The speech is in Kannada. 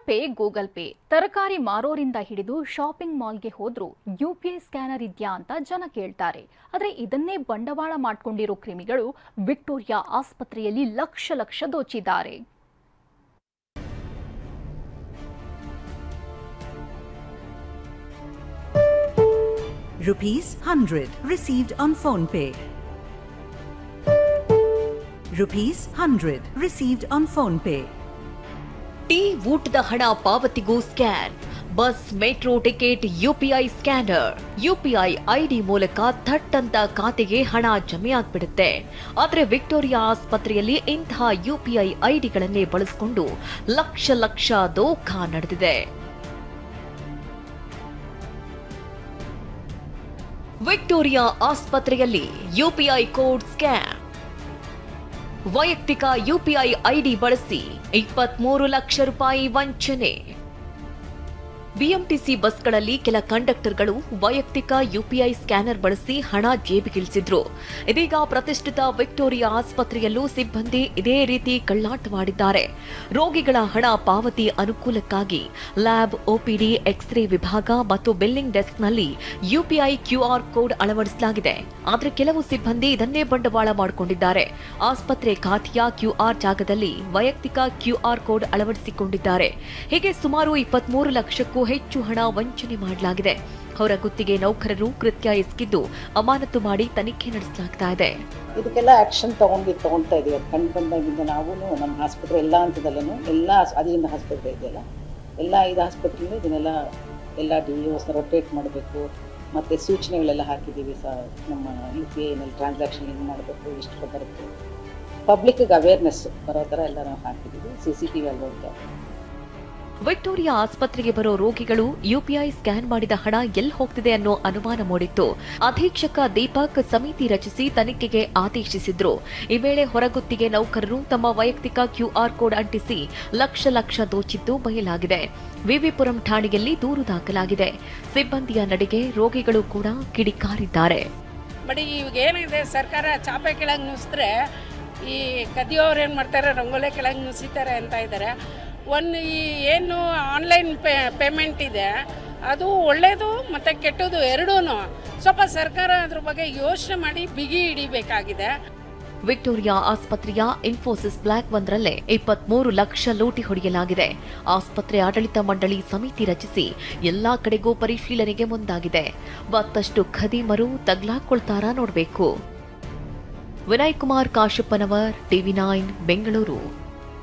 ಪೇ, ಗೂಗಲ್ ಪೇ, ತರಕಾರಿ ಮಾರೋರಿಂದ ಹಿಡಿದು ಶಾಪಿಂಗ್ ಮಾಲ್ಗೆ ಹೋದ್ರೂ ಯುಪಿಐ ಸ್ಕ್ಯಾನರ್ ಇದೆಯಾ ಅಂತ ಜನ ಕೇಳ್ತಾರೆ. ಆದರೆ ಇದನ್ನೇ ಬಂಡವಾಳ ಮಾಡಿಕೊಂಡಿರೋ ಕ್ರಿಮಿಗಳು ವಿಕ್ಟೋರಿಯಾ ಆಸ್ಪತ್ರೆಯಲ್ಲಿ ಲಕ್ಷ ದೋಚಿದ್ದಾರೆ. ₹100 received on PhonePe. ₹100 received on PhonePe. Tea ಊಟದ ಹಣ ಪಾವತಿಗೂ scan, bus metro ticket UPI scanner. UPI ID ಮೂಲಕ ಥಟ್ ಅಂತ ಖಾತೆಗೆ ಹಣ ಜಮೆಯಾಗ್ಬಿಡುತ್ತೆ. ಆದರೆ ವಿಕ್ಟೋರಿಯಾ ಆಸ್ಪತ್ರೆಯಲ್ಲಿ ಇಂತಹ ಯುಪಿಐ ಐಡಿಗಳನ್ನೇ ಬಳಸಿಕೊಂಡು ಲಕ್ಷ ದೋಖಾ ನಡೆದಿದೆ. ವಿಕ್ಟೋರಿಯಾ ಆಸ್ಪತ್ರೆಯಲ್ಲಿ ಯುಪಿಐ ಕೋಡ್ ಸ್ಕ್ಯಾನ್. ವೈಯಕ್ತಿಕ ಯುಪಿಐ ಐಡಿ ಬಳಸಿ 23 ಲಕ್ಷ ರೂಪಾಯಿ ವಂಚನೆ. ಬಿಎಂಟಿಸಿ ಬಸ್ಗಳಲ್ಲಿ ಕೆಲ ಕಂಡಕ್ಟರ್ಗಳು ವೈಯಕ್ತಿಕ ಯುಪಿಐ ಸ್ಕ್ಯಾನರ್ ಬಳಸಿ ಹಣ ಜೇಬಿಗಿಳಿಸಿದ್ರು. ಇದೀಗ ಪ್ರತಿಷ್ಠಿತ ವಿಕ್ಟೋರಿಯಾ ಆಸ್ಪತ್ರೆಯಲ್ಲೂ ಸಿಬ್ಬಂದಿ ಇದೇ ರೀತಿ ಕಳ್ಳಾಟವಾಡಿದ್ದಾರೆ. ರೋಗಿಗಳ ಹಣ ಪಾವತಿ ಅನುಕೂಲಕ್ಕಾಗಿ ಲ್ಯಾಬ್, ಒಪಿಡಿ, ಎಕ್ಸ್ರೇ ವಿಭಾಗ ಮತ್ತು ಬಿಲ್ಲಿಂಗ್ ಡೆಸ್ಕ್ನಲ್ಲಿ ಯುಪಿಐ ಕ್ಯೂಆರ್ ಕೋಡ್ ಅಳವಡಿಸಲಾಗಿದೆ. ಆದರೆ ಕೆಲವು ಸಿಬ್ಬಂದಿ ಇದನ್ನೇ ಬಂಡವಾಳ ಮಾಡಿಕೊಂಡಿದ್ದಾರೆ. ಆಸ್ಪತ್ರೆ ಖಾತೆಯ ಕ್ಯೂಆರ್ ಜಾಗದಲ್ಲಿ ವೈಯಕ್ತಿಕ ಕ್ಯೂಆರ್ ಕೋಡ್ ಅಳವಡಿಸಿಕೊಂಡಿದ್ದಾರೆ. ಹೀಗೆ ಸುಮಾರು 23 ಲಕ್ಷಕ್ಕೂ ಹೆಚ್ಚು ಹಣ ವಂಚನೆ ಮಾಡಲಾಗಿದೆ. ಹೊರಗುತ್ತಿಗೆ ನೌಕರರು ಕೃತ್ಯ ಎಸಗಿದ್ದು ಅಮಾನತು ಮಾಡಿ ತನಿಖೆ ನಡೆಸಲಾಗ್ತಾ ಇದೆ. ಇದಕ್ಕೆಲ್ಲ ಆಕ್ಷನ್ ತಗೊಂತಾ ಇದೀವಿ. ಕಂಡು ಬಂದಾಗಿಂದ ನಾವು ನಮ್ಮ ಆಸ್ಪತ್ರೆ ಎಲ್ಲ ಹಂತದಲ್ಲೂ ಎಲ್ಲ ಅಧೀನ ಆಸ್ಪತ್ರೆ ಇದೆಯಲ್ಲ, ಎಲ್ಲ 5 ಆಸ್ಪತ್ರೆಯಿಂದ ಇದನ್ನೆಲ್ಲ ಎಲ್ಲ DOS ರೊಟೇಟ್ ಮಾಡಬೇಕು. ಮತ್ತು ಸೂಚನೆಗಳೆಲ್ಲ ಹಾಕಿದ್ದೀವಿ ನಮ್ಮ UPIನಲ್ಲಿ ಟ್ರಾನ್ಸಾಕ್ಷನ್ ಏನು ಮಾಡಬೇಕು, ಎಷ್ಟು ಬರುತ್ತೆ, ಪಬ್ಲಿಕ್ಗೆ ಅವೇರ್ನೆಸ್ ಬರೋ ಥರ ಎಲ್ಲ ನಾವು ಹಾಕಿದ್ದೀವಿ. CCTV ಅಲ್ಲೋಗ್ತಾ. ವಿಕ್ಟೋರಿಯಾ ಆಸ್ಪತ್ರೆಗೆ ಬರೋ ರೋಗಿಗಳು ಯುಪಿಐ ಸ್ಕ್ಯಾನ್ ಮಾಡಿದ ಹಣ ಎಲ್ಲಿ ಹೋಗ್ತಿದೆ ಅನ್ನೋ ಅನುಮಾನ ಮೂಡಿತ್ತು. ಅಧೀಕ್ಷಕ ದೀಪಕ್ ಸಮಿತಿ ರಚಿಸಿ ತನಿಖೆಗೆ ಆದೇಶಿಸಿದ್ರು. ಈ ವೇಳೆ ಹೊರಗುತ್ತಿಗೆ ನೌಕರರು ತಮ್ಮ ವೈಯಕ್ತಿಕ ಕ್ಯೂಆರ್ ಕೋಡ್ ಅಂಟಿಸಿ ಲಕ್ಷ ದೋಚಿದ್ದು ಬಯಲಾಗಿದೆ. ವಿವಿಪುರಂ ಠಾಣೆಯಲ್ಲಿ ದೂರು ದಾಖಲಾಗಿದೆ. ಸಿಬ್ಬಂದಿಯ ನಡೆಗೆ ರೋಗಿಗಳು ಕೂಡ ಕಿಡಿಕಾರಿದ್ದಾರೆ. ಬಟ್ ಇವಾಗ ಏನಿದೆ, ಸರ್ಕಾರ ಚಾಪೆ ಕೆಳಗೆ ನುಸಿದ್ರೆ ಈ ಕದಿಯೋರು ಏನು ಮಾಡ್ತಾರೆ, ರಂಗೋಲೆ ಕೆಳಗೆ ನುಸಿತಾರೆ ಅಂತ ಇದ್ದಾರೆ. ಈ ಏನು ಆನ್ಲೈನ್ ಪೇಮೆಂಟ್ ಇದೆ ಅದು ಒಳ್ಳೆಯದು ಮತ್ತು ಕೆಟ್ಟದು ಎರಡೂ. ಸ್ವಲ್ಪ ಸರ್ಕಾರ ಅದ್ರ ಬಗ್ಗೆ ಯೋಚನೆ ಮಾಡಿ ಬಿಗಿ ಹಿಡಿಬೇಕಾಗಿದೆ. ವಿಕ್ಟೋರಿಯಾ ಆಸ್ಪತ್ರೆಯ ಇನ್ಫೋಸಿಸ್ ಬ್ಲಾಕ್ 1ರಲ್ಲೇ 23 ಲಕ್ಷ ಲೂಟಿ ಹೊಡೆಯಲಾಗಿದೆ. ಆಸ್ಪತ್ರೆ ಆಡಳಿತ ಮಂಡಳಿ ಸಮಿತಿ ರಚಿಸಿ ಎಲ್ಲಾ ಕಡೆಗೂ ಪರಿಶೀಲನೆಗೆ ಮುಂದಾಗಿದೆ. ಮತ್ತಷ್ಟು ಖದೀಮರು ತಗ್ಲಾಕೊಳ್ತಾರಾ ನೋಡಬೇಕು. ವಿನಯ್ ಕುಮಾರ್ ಕಾಶಪ್ಪನವರ್, TV9 ಬೆಂಗಳೂರು.